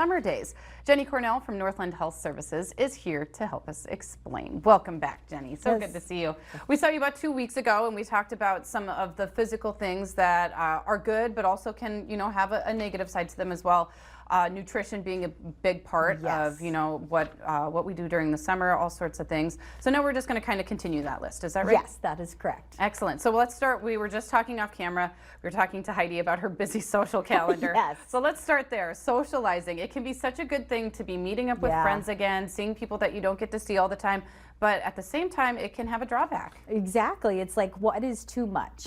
Summer days. Jenny Cornell from Northland Health Services is here to help us explain. Welcome back, Jenny. So good to see you. We saw you about 2 weeks ago, and we talked about some of the physical things that are good, but also can, have a negative side to them as well. Nutrition being a big part of, what we do during the summer, all sorts of things. So now we're just going to kind of continue that list. Is that right? Yes, that is correct. Excellent. So let's start. We were just talking off camera. We were talking to Heidi about her busy social calendar. Yes. So let's start there. Socializing. It can be such a good thing to be meeting up with friends again, seeing people that you don't get to see all the time. But at the same time, it can have a drawback. Exactly. It's like, what is too much?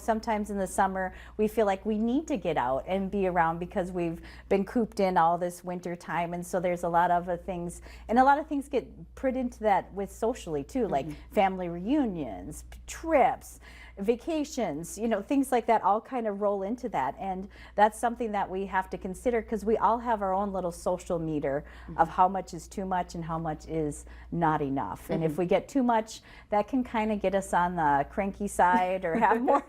Sometimes in the summer, we feel like we need to get out and be around because we've been cooped in all this winter time. And so there's a lot of things, and a lot of things get put into that with socially too, like family reunions, trips, vacations, things like that all kind of roll into that. And that's something that we have to consider because we all have our own little social meter of how much is too much and how much is not enough. And if we get too much, that can kind of get us on the cranky side or have more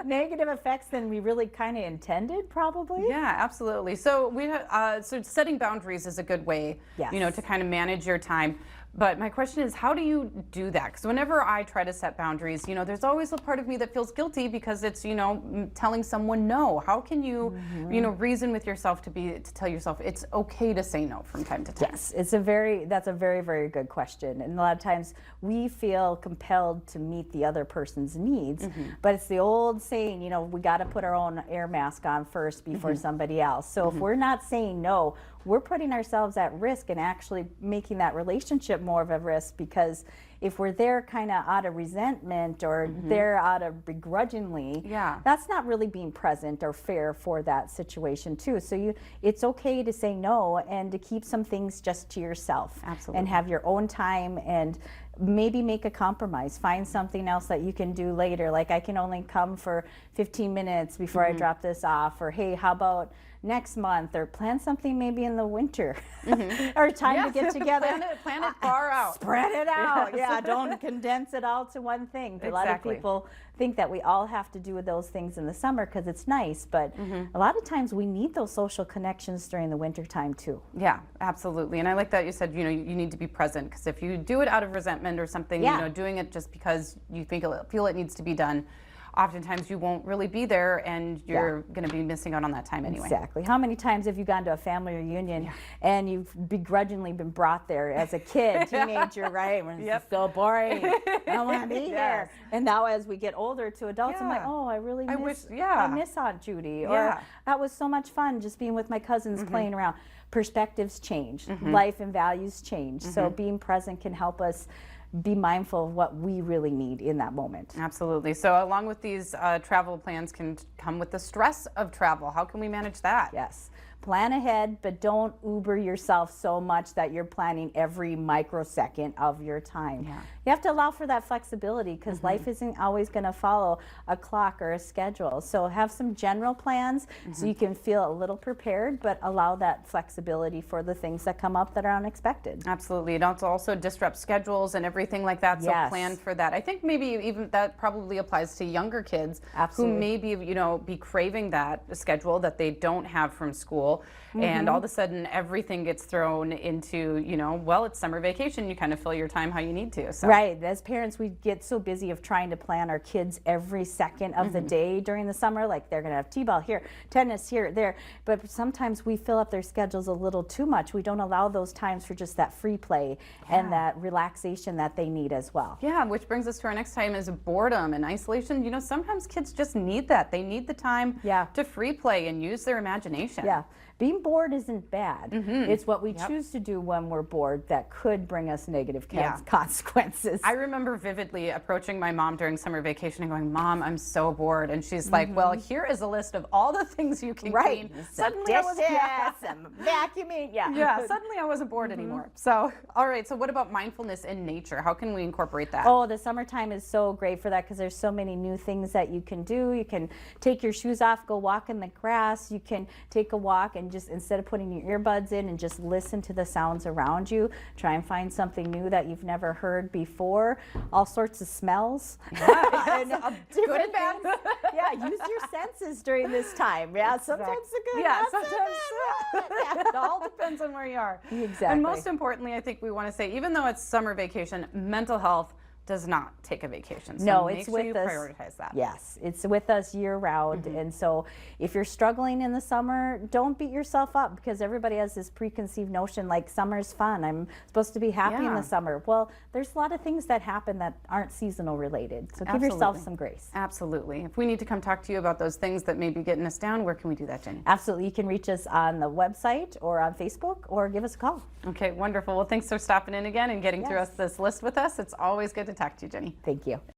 negative effects than we really kind of intended, probably. Yeah, absolutely. So so setting boundaries is a good way, to kind of manage your time. But my question is, how do you do that? Because whenever I try to set boundaries, there's always a part of me that feels guilty because it's, telling someone no. How can you, reason with yourself to tell yourself it's okay to say no from time to time? Yes, that's a very, very good question. And a lot of times we feel compelled to meet the other person's needs, but it's the old saying, we got to put our own air mask on first before somebody else. So if we're not saying no, we're putting ourselves at risk and actually making that relationship more of a risk, because if we're there kind of out of resentment or there out of begrudgingly, that's not really being present or fair for that situation too. So it's okay to say no and to keep some things just to yourself. Absolutely. And have your own time and maybe make a compromise. Find something else that you can do later. Like, I can only come for 15 minutes before I drop this off, or hey, how about next month, or plan something maybe in the winter or time to get together. Plan it far out. Spread it out. Yeah, don't condense it all to one thing. But a lot of people think that we all have to do those things in the summer because it's nice, but a lot of times we need those social connections during the winter time too. Yeah, absolutely. And I like that you said, you need to be present, because if you do it out of resentment or something, doing it just because you feel it needs to be done, oftentimes you won't really be there, and you're going to be missing out on that time anyway. Exactly. How many times have you gone to a family reunion and you've begrudgingly been brought there as a kid, teenager, right? When it's so boring. I don't want to be here. And now as we get older to adults, I'm like, oh, I really miss Aunt Judy. Or that was so much fun just being with my cousins playing around. Perspectives change. Life and values change. So being present can help us be mindful of what we really need in that moment. Absolutely. So along with these travel plans can come with the stress of travel. How can we manage that? Yes. Plan ahead, but don't Uber yourself so much that you're planning every microsecond of your time. You have to allow for that flexibility, because life isn't always going to follow a clock or a schedule. So have some general plans so you can feel a little prepared, but allow that flexibility for the things that come up that are unexpected. Absolutely. It also disrupt schedules and everything like that. So plan for that. I think maybe even that probably applies to younger kids who maybe, be craving that schedule that they don't have from school. And all of a sudden everything gets thrown into, well, it's summer vacation. You kind of fill your time how you need to. So. Right. As parents, we get so busy of trying to plan our kids every second of the day during the summer. Like, they're going to have t-ball here, tennis here, there. But sometimes we fill up their schedules a little too much. We don't allow those times for just that free play and that relaxation that they need as well. Yeah, which brings us to our next time, is boredom and isolation. Sometimes kids just need that. They need the time to free play and use their imagination. Yeah. Being bored isn't bad. It's what we choose to do when we're bored that could bring us negative consequences. I remember vividly approaching my mom during summer vacation and going, "Mom, I'm so bored." And she's like, "Well, here is a list of all the things you can clean." Suddenly I was vacuuming. Suddenly I wasn't bored anymore. So, all right. So what about mindfulness in nature? How can we incorporate that? Oh, the summertime is so great for that, because there's so many new things that you can do. You can take your shoes off, go walk in the grass. You can take a walk and and just instead of putting your earbuds in and just listen to the sounds around you, try and find something new that you've never heard before. All sorts of smells. And, Good and bad. Yeah, use your senses during this time. Yeah, sometimes the good. Yeah, not so sometimes good. it all depends on where you are. Exactly. And most importantly, I think we want to say, even though it's summer vacation, mental health does not take a vacation. So No, make it's sure with you us. prioritize that. Yes, it's with us year round. And so if you're struggling in the summer, don't beat yourself up, because everybody has this preconceived notion like summer's fun. I'm supposed to be happy in Yeah. the summer. Well, there's a lot of things that happen that aren't seasonal related. So give yourself Absolutely. some grace. Absolutely. If we need to come talk to you about those things that may be getting us down, where can we do that, Jenny? Absolutely. You can reach us on the website or on Facebook or give us a call. Okay, wonderful. Well, thanks for stopping in again and getting through Yes. this list with us. It's always good to talk to you, Jenny. Thank you.